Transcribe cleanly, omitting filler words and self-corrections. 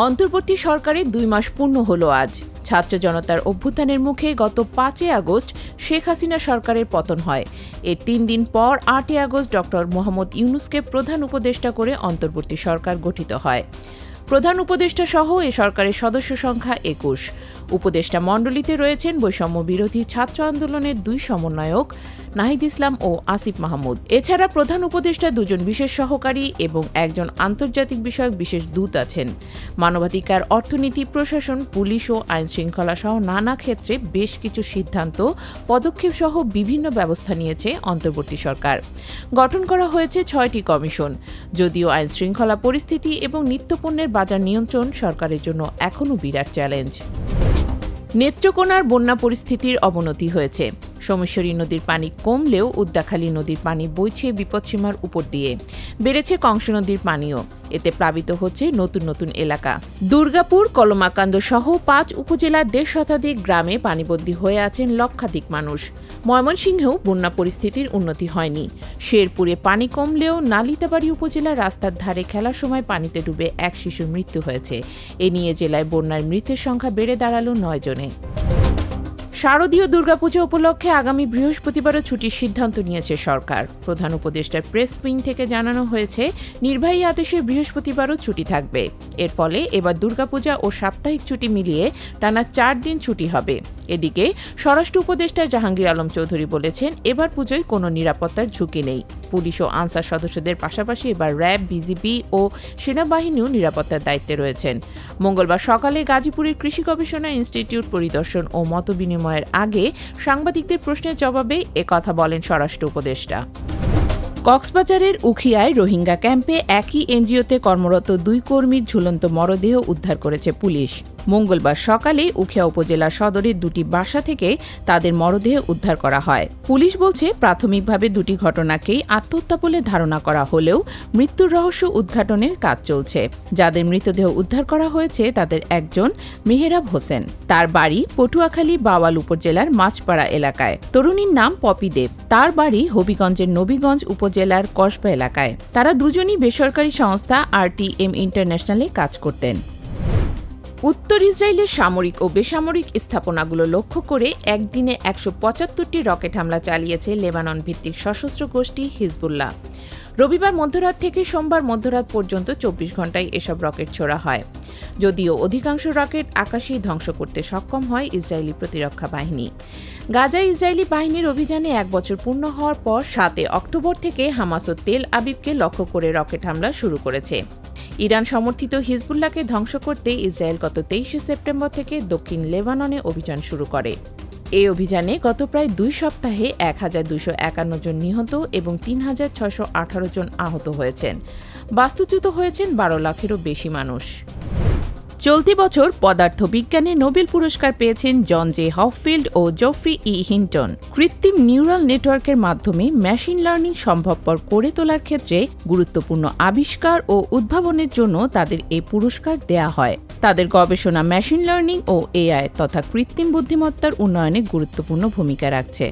অন্তর্বর্তী সরকারের ২ মাস পূর্ণ হলো আজ। ছাত্র জনতার অভ্যুত্থানের মুখে গত ৫ আগস্ট শেখ হাসিনা সরকারের পতন হয়। এর ৩ দিন পর ৮ আগস্ট ড. মোহাম্মদ ইউনূসকে প্রধান উপদেষ্টা করে অন্তর্বর্তী সরকার গঠিত হয়। প্রধান উপদেষ্টা সহ এ সরকারের সদস্য সংখ্যা ২১। উপদেষ্টা মণ্ডলীতে রয়েছেন বৈষম্য বিরোধী ছাত্র আন্দোলনের ২ সমন্বয়ক নাহিদ ইসলাম ও আসিফ মাহমুদ। এছাড়া প্রধান উপদেষ্টা ২ জন বিশেষ সহকারী এবং ১ জন আন্তর্জাতিক বিষয়ক বিশেষ দূত আছেন। মানবাধিকার, অর্থনীতি, প্রশাসন, পুলিশ ও আইনশৃঙ্খলা সহ নানা ক্ষেত্রে বেশ কিছু সিদ্ধান্ত, পদক্ষেপ সহ বিভিন্ন ব্যবস্থা নিয়েছে অন্তর্বর্তী সরকার। গঠন করা হয়েছে ৬টি কমিশন। যদিও আইনশৃঙ্খলা পরিস্থিতি এবং নিত্যপণ্যের বাজার নিয়ন্ত্রণ সরকারের জন্য এখনও বিরাট চ্যালেঞ্জ। নেত্রকোনার বন্যা পরিস্থিতির অবনতি হয়েছে। সোমেশ্বরী নদীর পানি কমলেও উদ্দাখালী নদীর পানি বইছে বিপদসীমার উপর দিয়ে। বেড়েছে কংস নদীর পানিও। এতে প্লাবিত হচ্ছে নতুন নতুন এলাকা। দুর্গাপুর, কলমাকান্দ সহ ৫ উপজেলার ১.৫ শতাধিক গ্রামে পানিবন্দী হয়ে আছেন লক্ষাধিক মানুষ। ময়মনসিংহেও বন্যা পরিস্থিতির উন্নতি হয়নি। শেরপুরে পানি কমলেও নালিতাবাড়ী উপজেলার রাস্তার ধারে খেলার সময় পানিতে ডুবে ১ শিশুর মৃত্যু হয়েছে। এ নিয়ে জেলায় বন্যার মৃতের সংখ্যা বেড়ে দাঁড়ালো ৯ জনে। শারদীয় দুর্গাপূজা উপলক্ষে আগামী বৃহস্পতিবারও ছুটির সিদ্ধান্ত নিয়েছে সরকার। প্রধান উপদেষ্টার প্রেস উইং থেকে জানানো হয়েছে, নির্বাহী আদেশে বৃহস্পতিবারও ছুটি থাকবে। এর ফলে এবার দুর্গাপূজা ও সাপ্তাহিক ছুটি মিলিয়ে টানা ৪ দিন ছুটি হবে। এদিকে স্বরাষ্ট্র উপদেষ্টা জাহাঙ্গীর আলম চৌধুরী বলেছেন, এবার পুজোয় কোনো নিরাপত্তার ঝুঁকি নেই। পুলিশ ও আনসার সদস্যদের পাশাপাশি এবার র্যাব, বিজিবি ও সেনাবাহিনীও নিরাপত্তার দায়িত্বে রয়েছেন। মঙ্গলবার সকালে গাজীপুরের কৃষি গবেষণা ইনস্টিটিউট পরিদর্শন ও মতবিনিময়ের আগে সাংবাদিকদের প্রশ্নের জবাবে একথা বলেন স্বরাষ্ট্র উপদেষ্টা। কক্সবাজারের উখিয়ায় রোহিঙ্গা ক্যাম্পে একই এনজিওতে কর্মরত ২ কর্মীর ঝুলন্ত মরদেহ উদ্ধার করেছে পুলিশ। মঙ্গলবার সকালে উখিয়া উপজেলা সদরের ২টি বাসা থেকে তাদের মরদেহ উদ্ধার করা হয়। পুলিশ বলছে, প্রাথমিকভাবে ২টি ঘটনাকেই আত্মহত্যা বলে ধারণা করা হলেও মৃত্যুর রহস্য উদ্ঘাটনের কাজ চলছে। যাদের মৃতদেহ উদ্ধার করা হয়েছে তাদের একজন মেহেরাব হোসেন। তার বাড়ি পটুয়াখালী বাওয়াল উপজেলার মাছপাড়া এলাকায়। তরুণীর নাম পপি দেব। তার বাড়ি হবিগঞ্জের নবীগঞ্জ উপজেলার কসবা এলাকায়। তারা দুজনই বেসরকারি সংস্থা RTM ইন্টারন্যাশনালে কাজ করতেন। উত্তর ইসরায়েলের সামরিক ও বেসামরিক স্থাপনাগুলো লক্ষ্য করে একদিনে ১৭৫টি রকেট হামলা চালিয়েছে লেবানন ভিত্তিক সশস্ত্র গোষ্ঠী হিজবুল্লাহ। রবিবার মধ্যরাত থেকে সোমবার মধ্যরাত পর্যন্ত ২৪ ঘণ্টায় এসব রকেট ছোড়া হয়। যদিও অধিকাংশ রকেট আকাশেই ধ্বংস করতে সক্ষম হয় ইসরায়েলি প্রতিরক্ষা বাহিনী। গাজায় ইসরায়েলি বাহিনীর অভিযানে ১ বছর পূর্ণ হওয়ার পর ৭ অক্টোবর থেকে হামাস ও তেল আবিবকে লক্ষ্য করে রকেট হামলা শুরু করেছে। ইরান সমর্থিত হিজবুল্লাহকে ধ্বংস করতে ইসরায়েল গত ২৩ সেপ্টেম্বর থেকে দক্ষিণ লেবাননে অভিযান শুরু করে। এই অভিযানে গত প্রায় ২ সপ্তাহে ১,২৫১ জন নিহত এবং ৩,৬১৮ জন আহত হয়েছেন। বাস্তুচ্যুত হয়েছেন ১২ লাখেরও বেশি মানুষ। চলতি বছর পদার্থবিজ্ঞানে নোবেল পুরস্কার পেয়েছেন জন জে হপফিল্ড ও জফ্রি ই হিন্টন। কৃত্রিম নিউরাল নেটওয়ার্কের মাধ্যমে মেশিন লার্নিং সম্ভবপর করে তোলার ক্ষেত্রে গুরুত্বপূর্ণ আবিষ্কার ও উদ্ভাবনের জন্য তাদের এই পুরস্কার দেয়া হয়। তাদের গবেষণা মেশিন লার্নিং ও AI তথা কৃত্রিম বুদ্ধিমত্তার উন্নয়নে গুরুত্বপূর্ণ ভূমিকা রাখছে।